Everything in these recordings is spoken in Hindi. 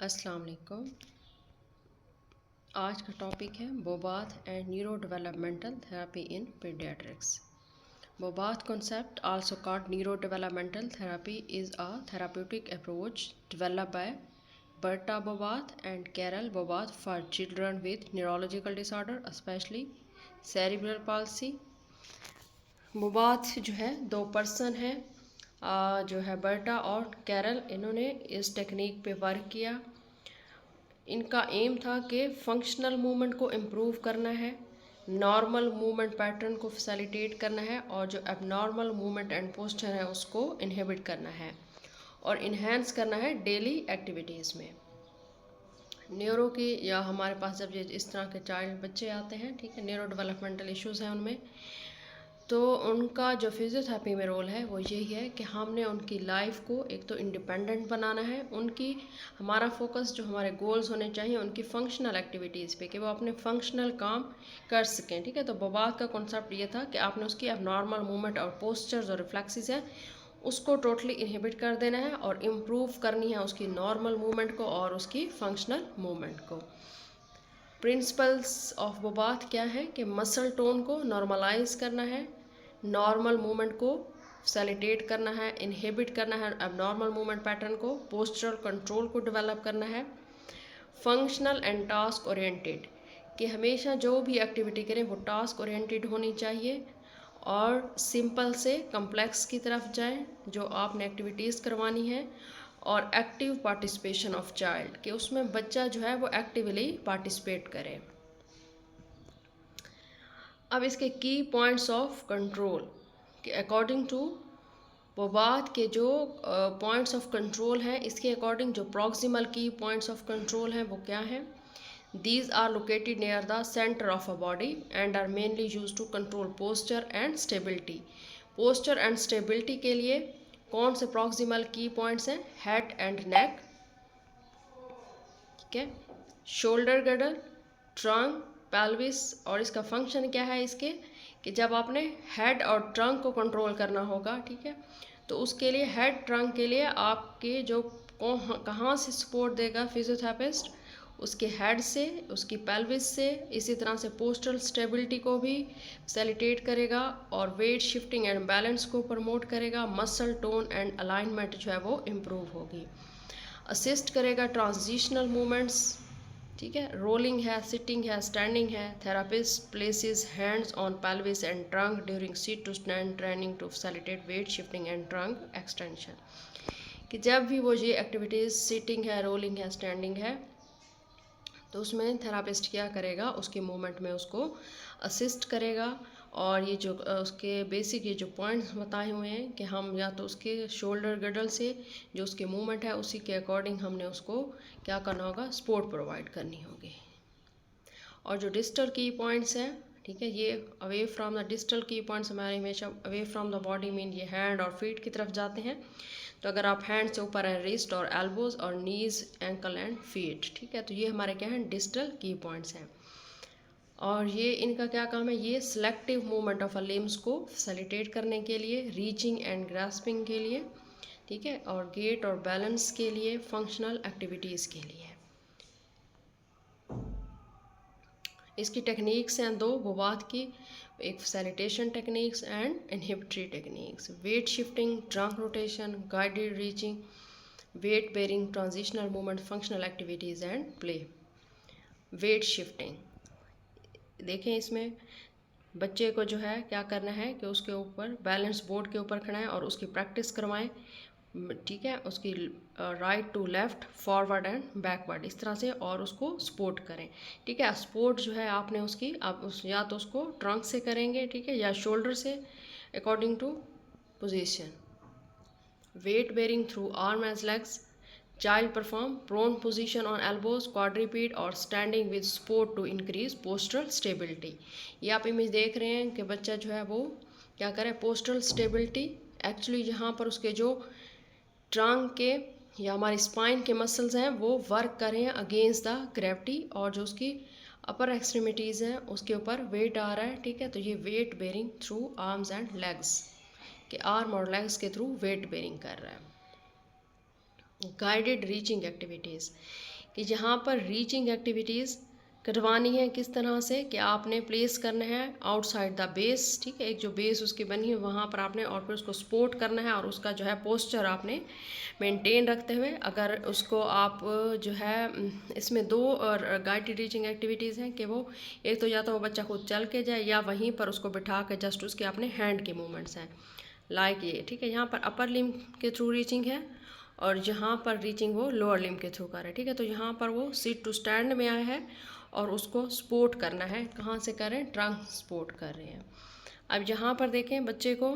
अस्सलाम वालेकुम। आज का टॉपिक है Bobath and neuro developmental therapy in paediatrics. Bobath concept, also called neurodevelopmental therapy, is a therapeutic approach developed by Berta Bobath and Carol Bobath for children with neurological disorder, especially cerebral palsy. बोबाथ जो है दो पर्सन है, जो है बर्टा और कैरल, इन्होंने इस टेक्निक पे वर्क किया। इनका एम था कि फंक्शनल मूवमेंट को इम्प्रूव करना है, नॉर्मल मूवमेंट पैटर्न को फैसिलिटेट करना है और जो एबनॉर्मल मूवमेंट एंड पोस्चर है उसको इनहिबिट करना है और इन्हेंस करना है डेली एक्टिविटीज़ में। न्यूरो की या हमारे पास जब ये इस तरह के चाइल्ड बच्चे आते हैं, ठीक है, न्यूरो डेवलपमेंटल इश्यूज़ हैं उनमें, तो उनका जो फिजियोथेरेपी में रोल है वो यही है कि हमने उनकी लाइफ को एक तो इंडिपेंडेंट बनाना है, उनकी हमारा फोकस जो हमारे गोल्स होने चाहिए उनकी फंक्शनल एक्टिविटीज़ पे, कि वो अपने फंक्शनल काम कर सकें। ठीक है, तो बोबाथ का कॉन्सेप्ट ये था कि आपने उसकी अब नॉर्मल मूवमेंट और पोस्चर्स और रिफ्लेक्सेस हैं उसको टोटली इनहिबिट कर देना है और इम्प्रूव करनी है उसकी नॉर्मल मूवमेंट को और उसकी फंक्शनल मूवमेंट को। प्रिंसिपल्स ऑफ बोबाथ क्या है कि मसल टोन को नॉर्मलाइज करना है, नॉर्मल मूवमेंट को फैसिलिटेट करना है, इनहिबिट करना है एबनॉर्मल मूवमेंट पैटर्न को, पोस्चरल कंट्रोल को डेवलप करना है, फंक्शनल एंड टास्क ओरिएंटेड, कि हमेशा जो भी एक्टिविटी करें वो टास्क ओरिएंटेड होनी चाहिए और सिंपल से कम्प्लेक्स की तरफ जाएं जो आपने एक्टिविटीज़ करवानी है, और एक्टिव पार्टिसिपेशन ऑफ चाइल्ड, कि उसमें बच्चा जो है वो एक्टिवली पार्टिसिपेट करे। अब इसके की पॉइंट्स ऑफ कंट्रोल कि अकॉर्डिंग टू बोबाथ के जो पॉइंट्स ऑफ कंट्रोल हैं, इसके अकॉर्डिंग जो प्रॉक्सिमल की पॉइंट्स ऑफ कंट्रोल हैं वो क्या हैं? These are located near the centre of a body and are mainly use to control posture and stability. Posture and stability के लिए कौन से प्रॉक्सिमल की पॉइंट्स हैं? हेड एंड नेक, ठीक है, शोल्डर गडल, ट्रंक, पेल्विस। और इसका फंक्शन क्या है इसके, कि जब आपने हेड और ट्रंक को कंट्रोल करना होगा, ठीक है, तो उसके लिए हेड ट्रंक के लिए आपके जो कहाँ से सपोर्ट देगा फिजियोथेरेपिस्ट? उसके हेड से, उसकी पेल्विस से, इसी तरह से पोस्टल स्टेबिलिटी को भी फैसिलिटेट करेगा और वेट शिफ्टिंग एंड बैलेंस को प्रमोट करेगा, मसल टोन एंड अलाइनमेंट जो है वो इम्प्रूव होगी, असिस्ट करेगा ट्रांजिशनल मूवमेंट्स, ठीक है, रोलिंग है, सिटिंग है, स्टैंडिंग है। Therapist places hands on pelvis and trunk during seat to stand training to facilitate weight shifting and trunk extension, कि जब भी वो ये एक्टिविटीज़ सिटिंग है, रोलिंग है, स्टैंडिंग है, तो उसमें थेरापिस्ट क्या करेगा? उसके मूवमेंट में उसको असिस्ट करेगा। और ये जो उसके बेसिक ये जो पॉइंट्स बताए हुए हैं कि हम या तो उसके शोल्डर गडल से जो उसके मूवमेंट है उसी के अकॉर्डिंग हमने उसको क्या करना होगा? सपोर्ट प्रोवाइड करनी होगी। और जो डिस्टल की पॉइंट्स हैं, ठीक है, ये अवे फ्रॉम द डिस्टल की पॉइंट्स हमारे हमेशा away from the body mean ये हैंड और फीट की तरफ जाते हैं। तो अगर आप हैंड से ऊपर हैं रिस्ट और एल्बोज और नीज, एंकल एंड फीट, ठीक है, तो ये हमारे क्या हैं? डिस्टल की पॉइंट्स हैं। और ये इनका क्या काम है? ये selective movement of a limbs को फैसिलिटेट करने के लिए, रीचिंग एंड ग्रास्पिंग के लिए, ठीक है, और गेट और बैलेंस के लिए, फंक्शनल एक्टिविटीज़ के लिए। इसकी टेक्निक्स हैं दो बोबाथ की, एक facilitation techniques and inhibitory techniques. Weight shifting, trunk rotation, guided reaching, weight bearing, transitional movement, functional activities and play. Weight shifting देखें, इसमें बच्चे को जो है क्या करना है कि उसके ऊपर बैलेंस बोर्ड के ऊपर खड़ा है और उसकी प्रैक्टिस करवाएं, ठीक है, उसकी right to left, forward and backward, इस तरह से, और उसको सपोर्ट करें, ठीक है। सपोर्ट जो है आपने उसकी आप उस या तो उसको ट्रंक से करेंगे, ठीक है, या शोल्डर से according to position. Weight bearing through arm as legs, child perform prone position on elbows, quadruped और standing with support to increase postural stability. ये आप इमेज देख रहे हैं कि बच्चा जो है वो क्या करे? पोस्टरल स्टेबिलिटी, एक्चुअली यहाँ पर उसके जो ट्रंक के या हमारी स्पाइन के मसल्स हैं वो वर्क कर रहे हैं अगेंस्ट द ग्रेविटी, और जो उसकी अपर एक्सट्रीमिटीज़ हैं उसके ऊपर वेट आ रहा है, ठीक है, तो ये weight bearing through arms and legs, के आर्म और लेग्स के थ्रू वेट बेरिंग कर रहा है। गाइडेड रीचिंग एक्टिविटीज़, कि जहाँ पर रीचिंग एक्टिविटीज़ करवानी है किस तरह से, कि आपने प्लेस करना है आउटसाइड द बेस, ठीक है, एक जो बेस उसकी बनी है वहाँ पर आपने, और फिर उसको सपोर्ट करना है और उसका जो है पोस्चर आपने मेंटेन रखते हुए, अगर उसको आप जो है इसमें दो और गाइडेड रीचिंग एक्टिविटीज़ हैं कि वो एक तो या तो वो बच्चा खुद चल के जाए या वहीं पर उसको बिठा के जस्ट उसके अपने हैंड के मूवमेंट्स हैं लाइक ये, ठीक है। यहाँ पर अपर लिम्ब के थ्रू रीचिंग है और जहाँ पर रीचिंग वो लोअर लिम्ब के थ्रू कर रहे हैं, ठीक है। तो यहाँ पर वो सिट टू स्टैंड में आया है और उसको सपोर्ट करना है, कहाँ से कर रहे हैं, ट्रंक सपोर्ट कर रहे हैं। अब यहाँ पर देखें बच्चे को,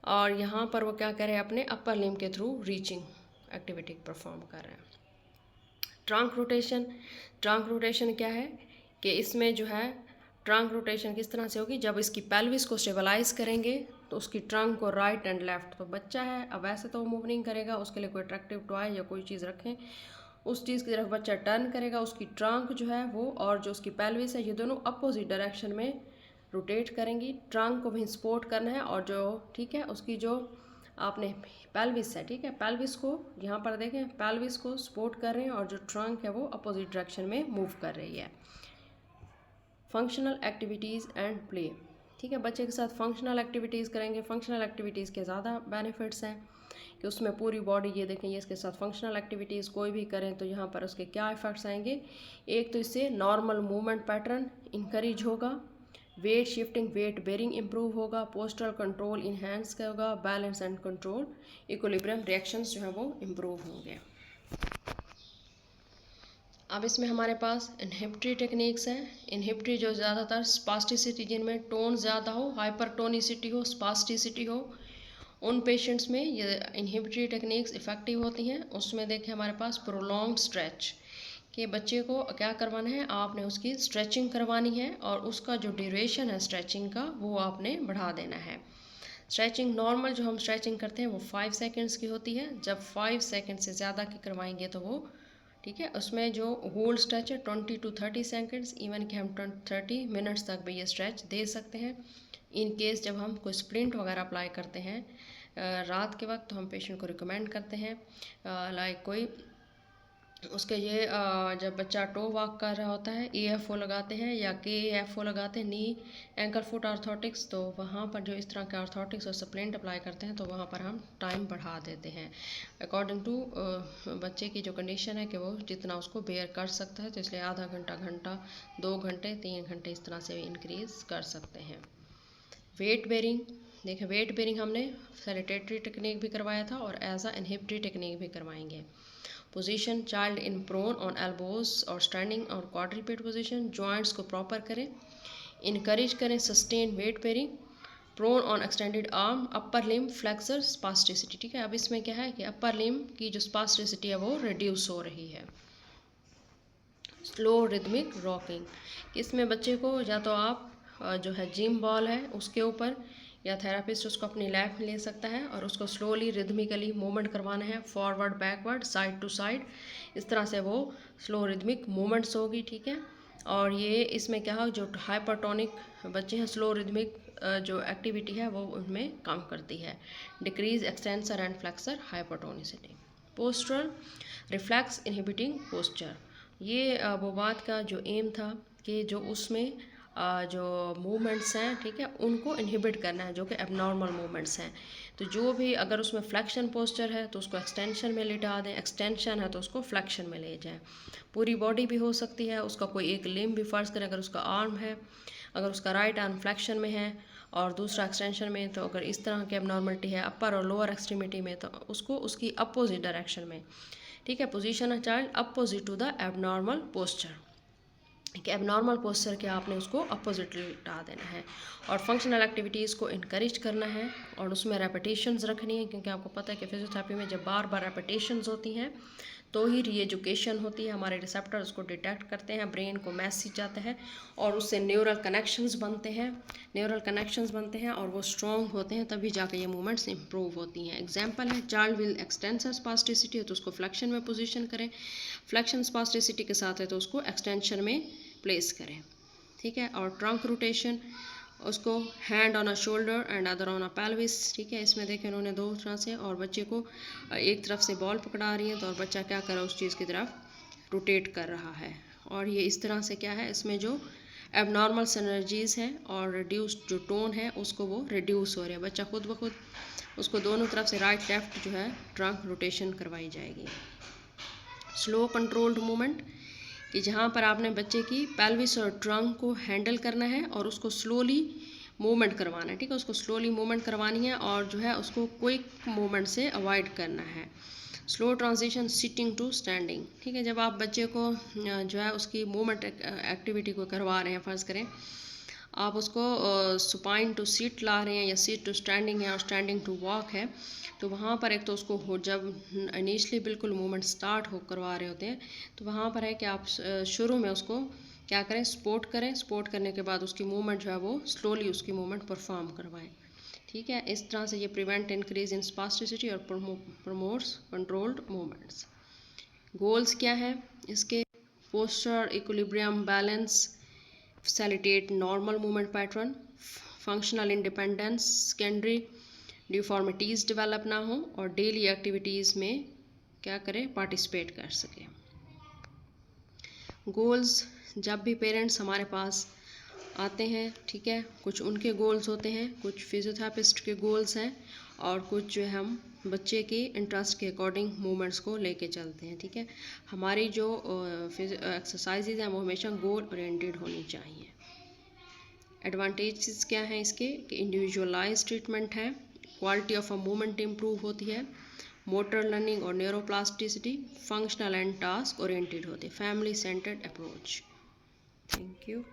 और यहाँ पर वो क्या कर रहे हैं, अपने अपर लिम्ब के थ्रू रीचिंग एक्टिविटी परफॉर्म कर रहे हैं। ट्रंक रोटेशन, ट्रंक रोटेशन क्या है कि इसमें जो है ट्रंक रोटेशन किस तरह से होगी, जब इसकी पेल्विस को स्टेबलाइज करेंगे तो उसकी ट्रंक को राइट एंड लेफ्ट, तो बच्चा है अब वैसे तो वो मूव नहीं करेगा, उसके लिए कोई अट्रैक्टिव टॉय या कोई चीज़ रखें, उस चीज़ की तरफ बच्चा टर्न करेगा, उसकी ट्रंक जो है वो और जो उसकी पेल्विस है ये दोनों अपोजिट डायरेक्शन में रोटेट करेंगी। ट्रंक को भी सपोर्ट करना है और जो, ठीक है, उसकी जो आपने पेल्विस है, ठीक है, पेल्विस को यहाँ पर देखें, पेल्विस को सपोर्ट कर रहे हैं और जो ट्रंक है वो अपोजिट डायरेक्शन में मूव कर रही है। फंक्शनल एक्टिविटीज़ एंड प्ले, ठीक है, बच्चे के साथ फंक्शनल एक्टिविटीज़ करेंगे। फंक्शनल एक्टिविटीज़ के ज़्यादा बेनिफिट्स हैं कि उसमें पूरी बॉडी, ये देखें, ये इसके साथ फंक्शनल एक्टिविटीज़ कोई भी करें तो यहाँ पर उसके क्या इफ़ेक्ट्स आएंगे। एक तो इससे नॉर्मल मूवमेंट पैटर्न इंकरेज होगा, weight shifting, weight bearing improve होगा, पोस्टरल कंट्रोल इन्हेंस होगा, balance and control, equilibrium reactions जो है वो इम्प्रूव होंगे। अब इसमें हमारे पास इनहिबिटरी टेक्निक्स हैं। इनहिबिटरी जो ज़्यादातर स्पास्टिसिटी, जिनमें टोन ज़्यादा हो, हाइपरटोनिसिटी हो, स्पास्टिसिटी हो, उन पेशेंट्स में ये इनहिबिटरी टेक्निक्स इफ़ेक्टिव होती हैं। उसमें देखें हमारे पास प्रोलॉन्ग स्ट्रेच, कि बच्चे को क्या करवाना है, आपने उसकी स्ट्रेचिंग करवानी है और उसका जो ड्यूरेशन है स्ट्रेचिंग का वो आपने बढ़ा देना है। स्ट्रेचिंग नॉर्मल जो हम स्ट्रेचिंग करते हैं वो 5 सेकंड्स की होती है, जब 5 सेकंड से ज़्यादा की करवाएंगे तो वो, ठीक है, उसमें जो होल्ड स्ट्रेच है 20 to 30 सेकंड्स, इवन कि हम 30 मिनट्स तक भी ये स्ट्रेच दे सकते हैं। इन केस जब हम कोई स्प्रिंट वगैरह अप्लाई करते हैं रात के वक्त, तो हम पेशेंट को रिकमेंड करते हैं लाइक कोई उसके ये जब बच्चा टो वॉक कर रहा होता है EFO लगाते हैं या KFO लगाते हैं, नी एंकल फुट आर्थोटिक्स, तो वहाँ पर जो इस तरह के आर्थोटिक्स और स्प्लिंट अप्लाई करते हैं तो वहाँ पर हम टाइम बढ़ा देते हैं अकॉर्डिंग टू बच्चे की जो कंडीशन है कि वो जितना उसको बेयर कर सकता है, तो इसलिए आधा घंटा, घंटा, 2 घंटे, 3 घंटे इस तरह से इंक्रीज़ कर सकते हैं। वेट बेरिंग, देखें वेट बेरिंग हमने सैलिटेटरी टेक्निक भी करवाया था और एज अ इनहिबिटरी टेक्निक भी करवाएंगे। Position, child in prone on elbows और स्टैंडिंग और क्वाड्रीपेड पोजीशन, जॉइंट्स को प्रॉपर करें, इनकरेज करें sustain weight bearing, prone on extended arm, upper limb flexor spasticity, ठीक है। अब इसमें क्या है कि अपर लिम्ब की जो स्पास्टिसिटी है वो रिड्यूस हो रही है। स्लो रिदमिक रॉकिंग, इसमें बच्चे को या तो आप जो है जिम बॉल है उसके ऊपर, या थेरापिस्ट उसको अपनी लैप में ले सकता है और उसको स्लोली रिदमिकली मूवमेंट करवाना है, forward backward side to side, इस तरह से वो स्लो रिदमिक मूवमेंट्स होगी, ठीक है। और ये इसमें क्या हो, जो हाइपरटोनिक बच्चे हैं स्लो रिदमिक जो एक्टिविटी है वो उनमें काम करती है। Decrease extensor and flexor hypertonicity. Postural reflex inhibiting posture, ये वो बात का जो एम था कि जो उसमें जो मूवमेंट्स हैं, ठीक है, उनको इनहिबिट करना है जो कि एबनॉर्मल मूवमेंट्स हैं। तो जो भी अगर उसमें फ्लेक्शन पोस्चर है तो उसको एक्सटेंशन में लिटा दें, एक्सटेंशन है तो उसको फ्लेक्शन में ले जाएं। पूरी बॉडी भी हो सकती है, उसका कोई एक लिम्ब भी, फ़र्ज़ करें अगर उसका आर्म है, अगर उसका राइट आर्म फ्लेक्शन में है और दूसरा एक्सटेंशन में, तो अगर इस तरह की एबनॉर्मलिटी है अपर और लोअर एक्सट्रीमिटी में तो उसको उसकी अपोजिट डायरेक्शन में, ठीक है, position a child opposite to the abnormal posture, कि एबनॉर्मल पोस्चर के आपने उसको अपोजिटली लिटा देना है। और फंक्शनल एक्टिविटीज़ को इनकरेज करना है और उसमें रेपिटेशंस रखनी है, क्योंकि आपको पता है कि फिजियोथेरेपी में जब बार बार रेपिटेशंस होती हैं तो ही रीएजुकेशन होती है, हमारे रिसेप्टर उसको डिटेक्ट करते हैं, ब्रेन को मैसेज जाता है और उससे न्यूरल कनेक्शंस बनते हैं और वो स्ट्रॉन्ग होते हैं, तभी जाके ये मूवमेंट्स इंप्रूव होती हैं। एग्जांपल है, चाइल्ड विल एक्सटेंसर स्पास्टिसिटी है तो उसको फ्लेक्शन में पोजीशन करें, फ्लेक्शन स्पास्टिसिटी के साथ है तो उसको एक्सटेंशन में प्लेस करें, ठीक है। और ट्रंक रोटेशन, उसको hand on a shoulder and other on a pelvis, ठीक है। इसमें देखें उन्होंने दो तरह से, और बच्चे को एक तरफ से बॉल पकड़ा रही है, तो और बच्चा क्या कर रहा है, उस चीज़ की तरफ रोटेट कर रहा है। और ये इस तरह से क्या है, इसमें जो एबनॉर्मल सिनर्जीज़ हैं और रिड्यूस्ड जो टोन है उसको वो रिड्यूस हो रहे हैं। बच्चा खुद ब खुद उसको दोनों तरफ से राइट लेफ्ट जो है ट्रंक रोटेशन करवाई जाएगी। स्लो कंट्रोल्ड मूवमेंट, कि जहाँ पर आपने बच्चे की पेल्विस और ट्रंक को हैंडल करना है और उसको स्लोली मूवमेंट करवाना है, ठीक है। उसको स्लोली मूवमेंट करवानी है और जो है उसको क्विक मूवमेंट से अवॉइड करना है। Slow transition sitting to standing, ठीक है। जब आप बच्चे को जो है उसकी मूवमेंट एक्टिविटी को करवा रहे हैं, फ़र्ज़ करें आप उसको सुपाइन टू सीट ला रहे हैं या सीट टू स्टैंडिंग है और स्टैंडिंग टू वॉक है, तो वहाँ पर एक तो उसको जब इनिशियली बिल्कुल मूवमेंट स्टार्ट हो करवा रहे होते हैं, तो वहाँ पर है कि आप शुरू में उसको क्या करें, सपोर्ट करें। सपोर्ट करने के बाद उसकी मूवमेंट जो है वो स्लोली उसकी मूवमेंट परफॉर्म करवाएं, ठीक है। इस तरह से ये प्रिवेंट इंक्रीज इन स्पास्टिसिटी और प्रमोट्स कंट्रोल्ड मूवमेंट्स। गोल्स क्या है इसके, posture equilibrium balance, facilitate normal movement pattern, functional independence, secondary deformities develop ना हो और डेली एक्टिविटीज़ में क्या करें, पार्टिसिपेट कर सकें। गोल्स, जब भी पेरेंट्स हमारे पास आते हैं, ठीक है, कुछ उनके गोल्स होते हैं, कुछ फिजियोथेरेपिस्ट के गोल्स हैं और कुछ जो है हम बच्चे के इंटरेस्ट के अकॉर्डिंग मूवमेंट्स को लेके चलते हैं, ठीक है। हमारी जो एक्सरसाइजेज हैं वो हमेशा गोल ओरिएंटेड होनी चाहिए। एडवांटेजेस क्या हैं इसके, कि इंडिविजुअलाइज ट्रीटमेंट है, quality of a movement improve होती है, मोटर लर्निंग और neuroplasticity, functional and task oriented होते हैं, family centred approach. Thank you.